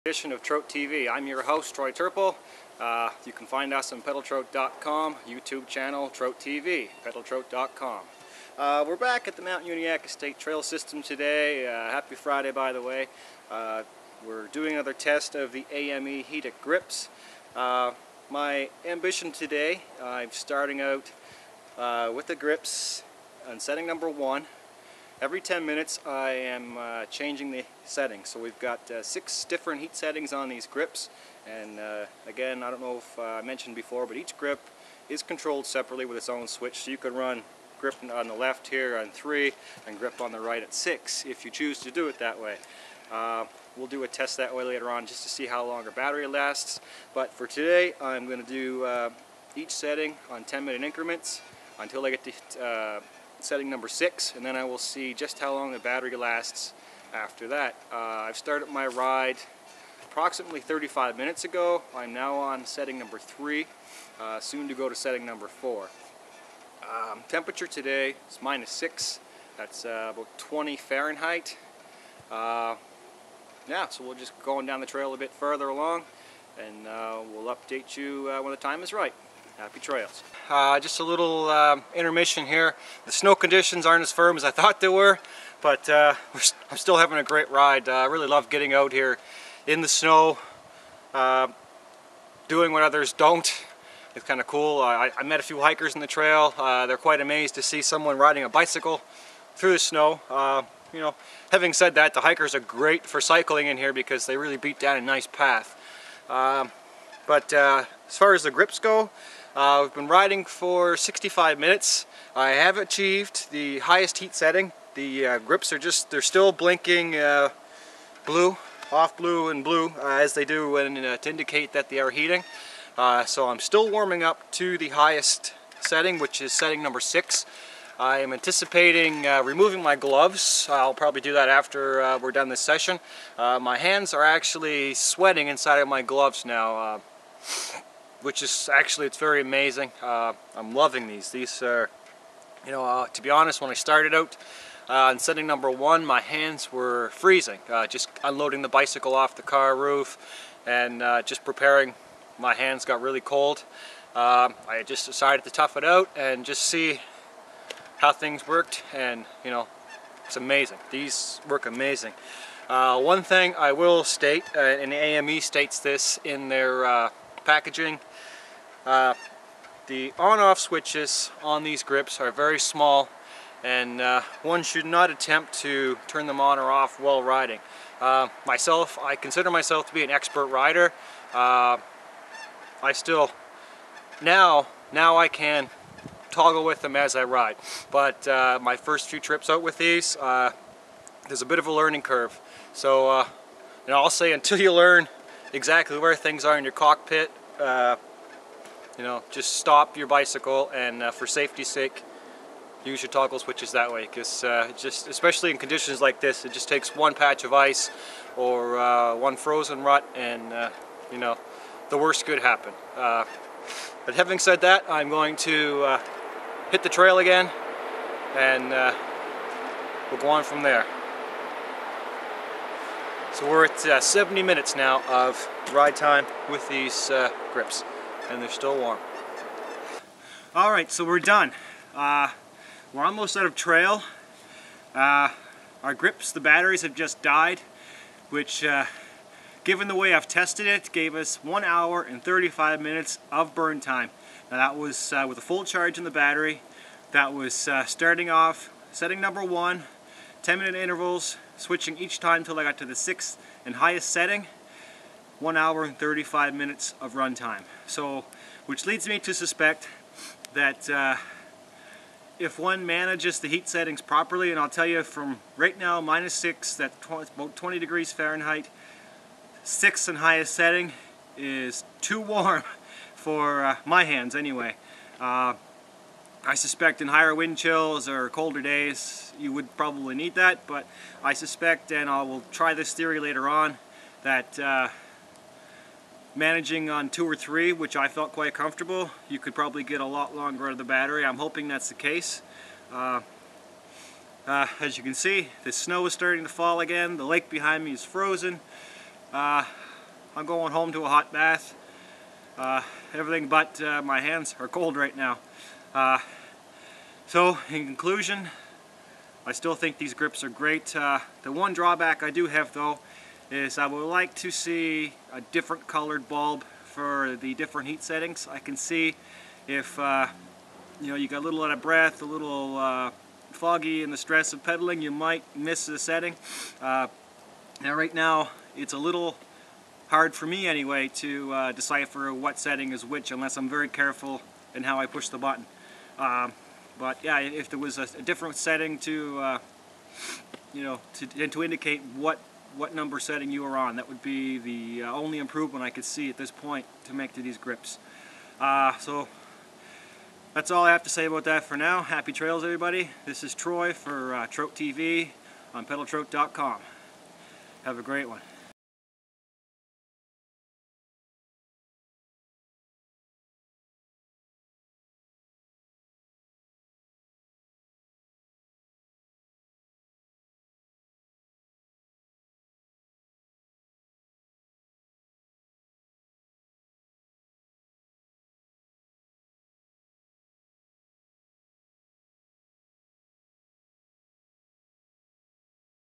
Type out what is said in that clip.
Edition of Trout TV. I'm your host, Troy Turple. You can find us on PedalTrout.com, YouTube channel Trout TV, PedalTrout.com. We're back at the Mount Uniacke State Trail System today. Happy Friday, by the way. We're doing another test of the AME heated grips. My ambition today, I'm starting out with the grips on setting number 1. Every 10 minutes I am changing the settings. So we've got 6 different heat settings on these grips, and again, I don't know if I mentioned before, but each grip is controlled separately with its own switch. So you could run grip on the left here on 3 and grip on the right at 6 if you choose to do it that way. We'll do a test that way later on just to see how long our battery lasts, but for today I'm going to do each setting on 10-minute increments until I get to setting number 6, and then I will see just how long the battery lasts after that. I've started my ride approximately 35 minutes ago. I'm now on setting number 3, soon to go to setting number 4. Temperature today is -6. That's about 20 Fahrenheit. Yeah, so we'll just going down the trail a bit further along, and we'll update you when the time is right. Happy trails. Just a little intermission here. The snow conditions aren't as firm as I thought they were, but I'm still having a great ride. I really love getting out here in the snow, doing what others don't. It's kind of cool. I met a few hikers in the trail. They're quite amazed to see someone riding a bicycle through the snow. You know, having said that, the hikers are great for cycling in here because they really beat down a nice path. But as far as the grips go, we've been riding for 65 minutes. I have achieved the highest heat setting. The grips are they're still blinking blue, off blue and blue, as they do when, to indicate that they are heating. So I'm still warming up to the highest setting, which is setting number 6. I am anticipating removing my gloves. I'll probably do that after we're done this session. My hands are actually sweating inside of my gloves now, which is actually, it's very amazing. I'm loving these. These are, you know, to be honest, when I started out on setting number 1, my hands were freezing. Just unloading the bicycle off the car roof and just preparing, my hands got really cold. I just decided to tough it out and just see how things worked, and you know, it's amazing. These work amazing. One thing I will state, and AME states this in their packaging, the on-off switches on these grips are very small, and one should not attempt to turn them on or off while riding. Myself, I consider myself to be an expert rider. I still, now I can toggle with them as I ride, but my first few trips out with these, there's a bit of a learning curve. So you know, I'll say until you learn exactly where things are in your cockpit, you know, just stop your bicycle and for safety's sake use your toggle switches that way, because just especially in conditions like this, it just takes one patch of ice or one frozen rut and you know, the worst could happen. But having said that, I'm going to hit the trail again, and we'll go on from there. So we're at 70 minutes now of ride time with these grips, and they're still warm. Alright, so we're done. We're almost out of trail. Our grips, the batteries have just died, which given the way I've tested it, gave us 1 hour and 35 minutes of burn time. Now that was with a full charge in the battery. That was starting off setting number 1, 10-minute intervals, switching each time till I got to the 6th and highest setting. 1 hour and 35 minutes of run time. So, which leads me to suspect that if one manages the heat settings properly, and I'll tell you from right now, -6, that's about 20 degrees Fahrenheit, 6th and highest setting is too warm for my hands anyway. I suspect in higher wind chills or colder days you would probably need that, but I suspect, and I will try this theory later on, that managing on 2 or 3, which I felt quite comfortable, you could probably get a lot longer out of the battery. I'm hoping that's the case. As you can see, the snow is starting to fall again. The lake behind me is frozen. I'm going home to a hot bath. Everything but my hands are cold right now. So in conclusion, I still think these grips are great. The one drawback I do have though is I would like to see a different colored bulb for the different heat settings. I can see if you know, you got a little out of breath, a little foggy in the stress of pedaling, you might miss the setting. Now right now it's a little hard for me anyway to decipher what setting is which unless I'm very careful in how I push the button. But yeah, if there was a different setting to you know, to indicate what number setting you are on, that would be the only improvement I could see at this point to make to these grips. So that's all I have to say about that for now. Happy trails, everybody. This is Troy for Trout TV on PedalTrout.com. Have a great one.